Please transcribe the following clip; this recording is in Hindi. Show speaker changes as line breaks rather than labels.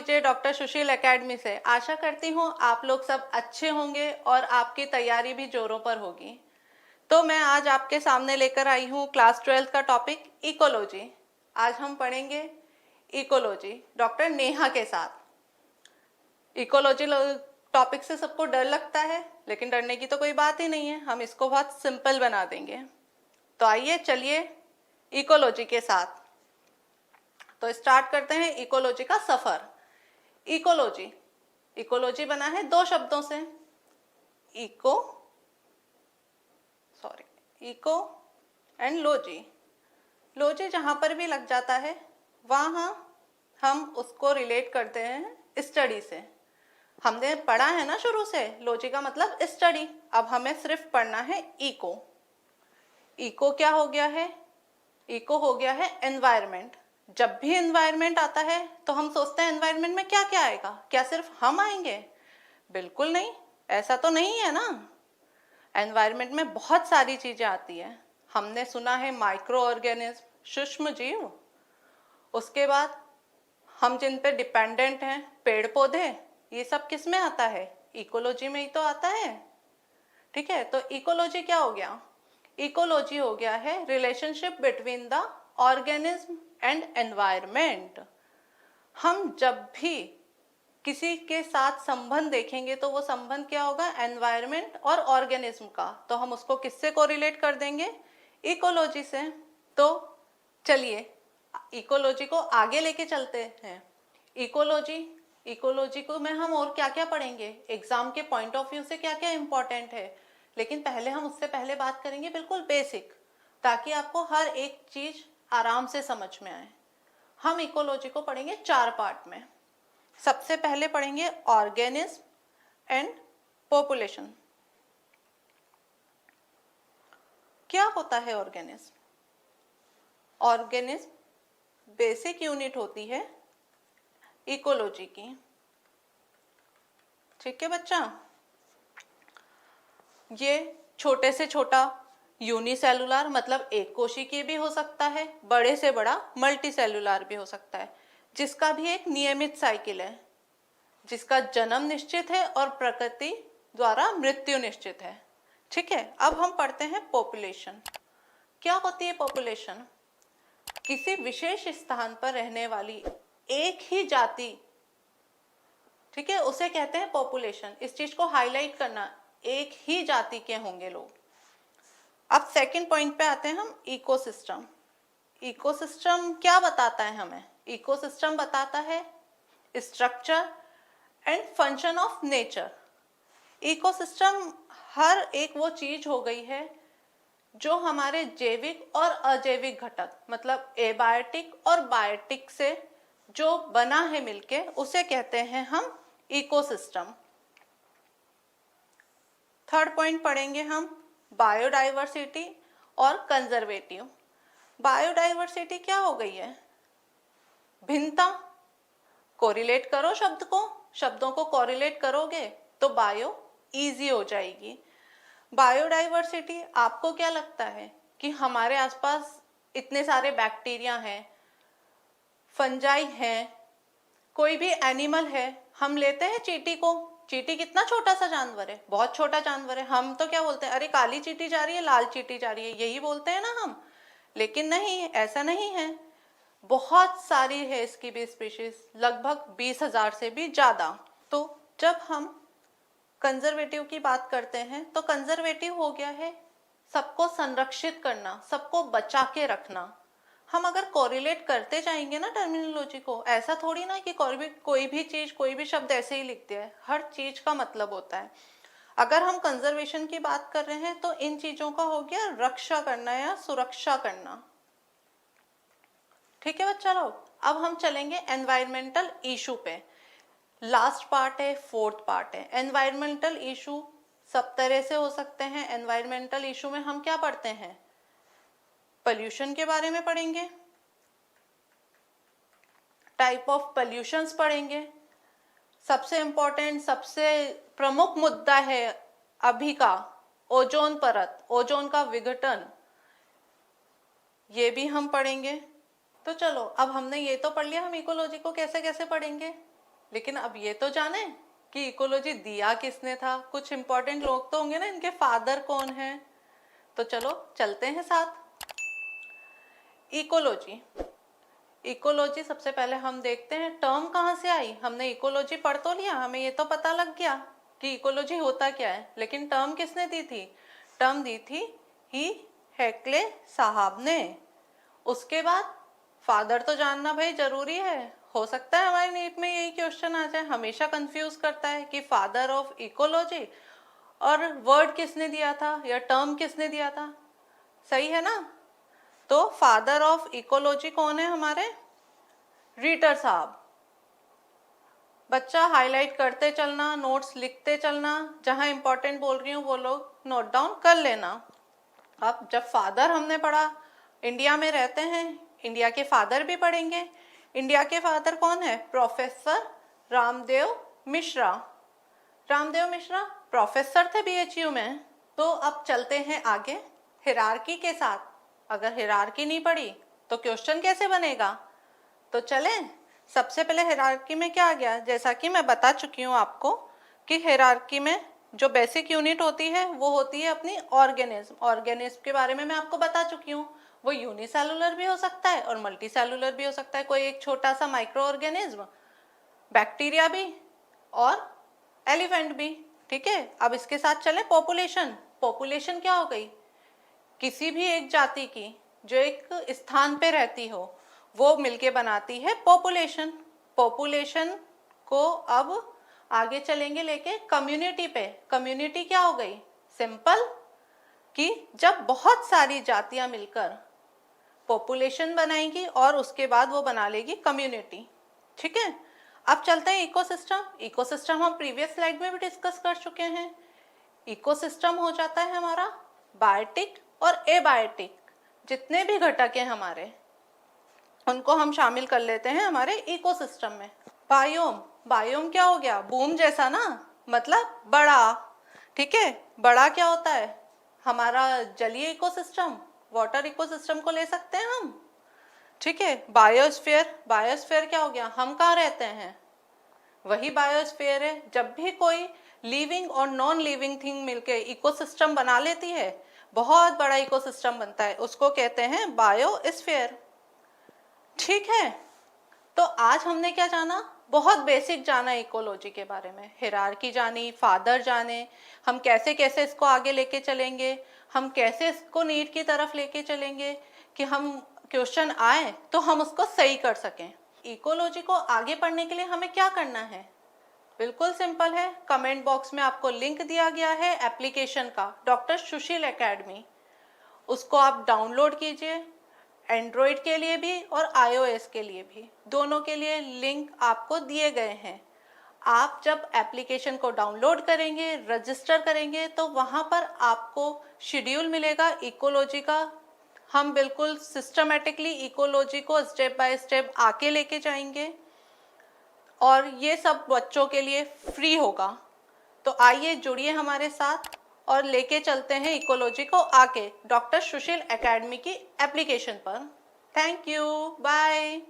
विजय डॉक्टर सुशील एकेडमी से। आशा करती हूँ आप लोग सब अच्छे होंगे और आपकी तैयारी भी जोरों पर होगी। तो मैं आज आपके सामने लेकर आई हूँ क्लास 12 का टॉपिक इकोलॉजी। आज हम पढ़ेंगे इकोलॉजी डॉक्टर नेहा के साथ। इकोलॉजी टॉपिक से सबको डर लगता है, लेकिन डरने की तो कोई बात ही नहीं है, हम इसको बहुत सिंपल बना देंगे। तो आइए चलिए इकोलॉजी के साथ तो स्टार्ट करते हैं इकोलॉजी का सफर। इकोलॉजी इकोलॉजी बना है दो शब्दों से, इको एंड लॉजी। लॉजी जहां पर भी लग जाता है वहां हम उसको रिलेट करते हैं स्टडी से। हमने पढ़ा है ना शुरू से, लॉजी का मतलब स्टडी। अब हमें सिर्फ पढ़ना है इको। इको क्या हो गया है? इको हो गया है एनवायरमेंट। जब भी एनवायरमेंट आता है तो हम सोचते हैं एनवायरमेंट में क्या क्या आएगा, क्या सिर्फ हम आएंगे? बिल्कुल नहीं, ऐसा तो नहीं है ना। एनवायरमेंट में बहुत सारी चीजें आती है। हमने सुना है माइक्रो ऑर्गेनिज्म, सूक्ष्म जीव। उसके बाद हम जिन पे डिपेंडेंट हैं, पेड़ पौधे, ये सब किस में आता है? इकोलॉजी में ही तो आता है। ठीक है, तो इकोलॉजी क्या हो गया? इकोलॉजी हो गया है relationship between the organism and environment. हम जब भी किसी के साथ संबंध देखेंगे तो वो संबंध क्या होगा? एनवायरमेंट और ऑर्गेनिज्म का। तो हम उसको किससे कोरिलेट कर देंगे? इकोलॉजी से। तो चलिए इकोलॉजी को आगे लेके चलते हैं। इकोलॉजी को में हम और क्या क्या पढ़ेंगे, एग्जाम के पॉइंट ऑफ व्यू से क्या क्या इंपॉर्टेंट है। लेकिन पहले हम उससे पहले बात करेंगे बिल्कुल बेसिक, ताकि आपको हर एक चीज आराम से समझ में आए। हम इकोलॉजी को पढ़ेंगे 4 पार्ट में। सबसे पहले पढ़ेंगे ऑर्गेनिज्म एंड पॉपुलेशन। क्या होता है ऑर्गेनिज्म? ऑर्गेनिज्म बेसिक यूनिट होती है इकोलॉजी की। ठीक है बच्चा, ये छोटे से छोटा यूनिसेलुलर मतलब एक कोशिकीय भी हो सकता है, बड़े से बड़ा मल्टी सेलुलर भी हो सकता है, जिसका भी एक नियमित साइकिल है, जिसका जन्म निश्चित है और प्रकृति द्वारा मृत्यु निश्चित है। ठीक है, अब हम पढ़ते हैं पॉपुलेशन। क्या होती है पॉपुलेशन? किसी विशेष स्थान पर रहने वाली एक ही जाति, ठीक है, उसे कहते हैं पॉपुलेशन। इस चीज को हाईलाइट करना, एक ही जाति के होंगे लोग। अब सेकंड पॉइंट पे आते हैं हम, इकोसिस्टम। इकोसिस्टम क्या बताता है हमें? इकोसिस्टम बताता है structure and function of nature. Ecosystem हर एक वो चीज हो गई है जो हमारे जैविक और अजैविक घटक मतलब एबायोटिक और बायोटिक से जो बना है मिलके, उसे कहते हैं हम इकोसिस्टम। थर्ड पॉइंट पढ़ेंगे हम बायोडाइवर्सिटी और कंजर्वेटिव। बायोडाइवर्सिटी क्या हो गई है? भिन्नता। कोरिलेट करो शब्दों को कोरिलेट करोगे तो बायो इजी हो जाएगी। बायोडाइवर्सिटी, आपको क्या लगता है कि हमारे आसपास इतने सारे बैक्टीरिया हैं, फंजाई हैं, कोई भी एनिमल है, हम लेते हैं चींटी को। चींटी कितना छोटा सा जानवर है, बहुत छोटा जानवर है। हम तो क्या बोलते हैं, अरे काली चींटी जा रही है, लाल चींटी जा रही है, यही बोलते हैं ना हम। लेकिन नहीं, ऐसा नहीं है। बहुत सारी है इसकी भी स्पीशीज, लगभग 20,000 से भी ज्यादा। तो जब हम कंजर्वेटिव की बात करते हैं तो कंजर्वेटिव हो गया है सबको संरक्षित करना, सबको बचा के रखना। हम अगर कोरिलेट करते जाएंगे ना टर्मिनोलॉजी को, ऐसा थोड़ी ना कि कोई भी चीज कोई भी शब्द ऐसे ही लिख दिया है। हर चीज का मतलब होता है। अगर हम कंजर्वेशन की बात कर रहे हैं तो इन चीजों का हो गया रक्षा करना या सुरक्षा करना। ठीक है बच्चा लोग, अब हम चलेंगे एनवायरमेंटल इशू पे। लास्ट पार्ट है, फोर्थ पार्ट है। एनवायरमेंटल इशू सब तरह से हो सकते हैं। एनवायरमेंटल इशू में हम क्या पढ़ते हैं? पोल्यूशन के बारे में पढ़ेंगे, टाइप ऑफ पोल्यूशंस पढ़ेंगे। सबसे इंपॉर्टेंट, सबसे प्रमुख मुद्दा है अभी का ओजोन परत, ओजोन का विघटन, ये भी हम पढ़ेंगे। तो चलो, अब हमने ये तो पढ़ लिया हम इकोलॉजी को कैसे कैसे पढ़ेंगे। लेकिन अब ये तो जाने कि इकोलॉजी दिया किसने था। कुछ इंपॉर्टेंट लोग तो होंगे ना, इनके फादर कौन है। तो चलो चलते हैं साथ। इकोलॉजी, इकोलॉजी सबसे पहले हम देखते हैं टर्म कहाँ से आई। हमने इकोलॉजी पढ़ तो लिया, हमें ये तो पता लग गया कि इकोलॉजी होता क्या है, लेकिन टर्म किसने दी थी? टर्म दी थी ही हेक्ले साहब ने। उसके बाद फादर तो जानना भाई जरूरी है। हो सकता है हमारे नीट में यही क्वेश्चन आ जाए, हमेशा कंफ्यूज करता है कि फादर ऑफ इकोलॉजी और वर्ड किसने दिया था या टर्म किसने दिया था। सही है ना? तो फादर ऑफ इकोलॉजी कौन है हमारे? रीटर साहब। बच्चा हाईलाइट करते चलना, नोट्स लिखते चलना, जहां इंपॉर्टेंट बोल रही हूँ वो लोग नोट डाउन कर लेना। अब जब फादर हमने पढ़ा, इंडिया में रहते हैं, इंडिया के फादर भी पढ़ेंगे। इंडिया के फादर कौन है? प्रोफेसर रामदेव मिश्रा। रामदेव मिश्रा प्रोफेसर थे बीएचयू में। तो अब चलते हैं आगे हिरार्की के साथ। अगर हिरार्की नहीं पढ़ी तो क्वेश्चन कैसे बनेगा? तो चलें, सबसे पहले हिरार्की में क्या आ गया? जैसा कि मैं बता चुकी हूँ आपको कि हिरार्की में जो बेसिक यूनिट होती है वो होती है अपनी ऑर्गेनिज्म। ऑर्गेनिज्म के बारे में मैं आपको बता चुकी हूँ, वो यूनिसेलुलर भी हो सकता है और मल्टी सेलुलर भी हो सकता है। कोई एक छोटा सा माइक्रो ऑर्गेनिज्म, बैक्टीरिया भी और एलिफेंट भी। ठीक है, अब इसके साथ चले पॉपुलेशन। पॉपुलेशन क्या हो गई? किसी भी एक जाति की जो एक स्थान पे रहती हो वो मिलके बनाती है पॉपुलेशन। पॉपुलेशन को अब आगे चलेंगे लेके कम्युनिटी पे। कम्युनिटी क्या हो गई? सिंपल कि जब बहुत सारी जातियां मिलकर पॉपुलेशन बनाएंगी और उसके बाद वो बना लेगी कम्युनिटी। ठीक है, अब चलते हैं इकोसिस्टम। इकोसिस्टम हम प्रीवियस स्लाइड में भी डिस्कस कर चुके हैं। इकोसिस्टम हो जाता है हमारा बायोटिक और एबायोटिक। जितने भी घटक हैं हमारे, उनको हम शामिल कर लेते हैं हमारे इकोसिस्टम में। बायोम, बायोम क्या हो गया? बूम जैसा ना, मतलब बड़ा। ठीक है, बड़ा क्या होता है? हमारा जलीय इकोसिस्टम, वाटर इकोसिस्टम को ले सकते हैं हम। ठीक है, बायोस्फीयर, बायोस्फीयर क्या हो गया? हम कहाँ रहते हैं, वही बायोस्फीयर है। जब भी कोई लिविंग और नॉन लिविंग थिंग मिलके इकोसिस्टम बना लेती है, बहुत बड़ा इकोसिस्टम बनता है, उसको कहते हैं बायोस्फीयर। ठीक है, तो आज हमने क्या जाना? बहुत बेसिक जाना इकोलॉजी के बारे में। हिरार्की जानी, फादर जाने, हम कैसे कैसे इसको आगे लेके चलेंगे, हम कैसे इसको नीट की तरफ लेके चलेंगे कि हम क्वेश्चन आए तो हम उसको सही कर सकें। इकोलॉजी को आगे पढ़ने के लिए हमें क्या करना है? बिल्कुल सिंपल है। कमेंट बॉक्स में आपको लिंक दिया गया है एप्लीकेशन का, डॉक्टर सुशील एकेडमी। उसको आप डाउनलोड कीजिए, एंड्रॉइड के लिए भी और iOS के लिए भी, दोनों के लिए लिंक आपको दिए गए हैं। आप जब एप्लीकेशन को डाउनलोड करेंगे, रजिस्टर करेंगे, तो वहाँ पर आपको शेड्यूल मिलेगा इकोलॉजी का। हम बिल्कुल सिस्टमेटिकली इकोलॉजी को स्टेप बाय स्टेप आके लेके जाएंगे और ये सब बच्चों के लिए फ्री होगा। तो आइए जुड़िए हमारे साथ और लेके चलते हैं इकोलॉजी को आके डॉक्टर सुशील एकेडमी की एप्लीकेशन पर। Thank you, bye.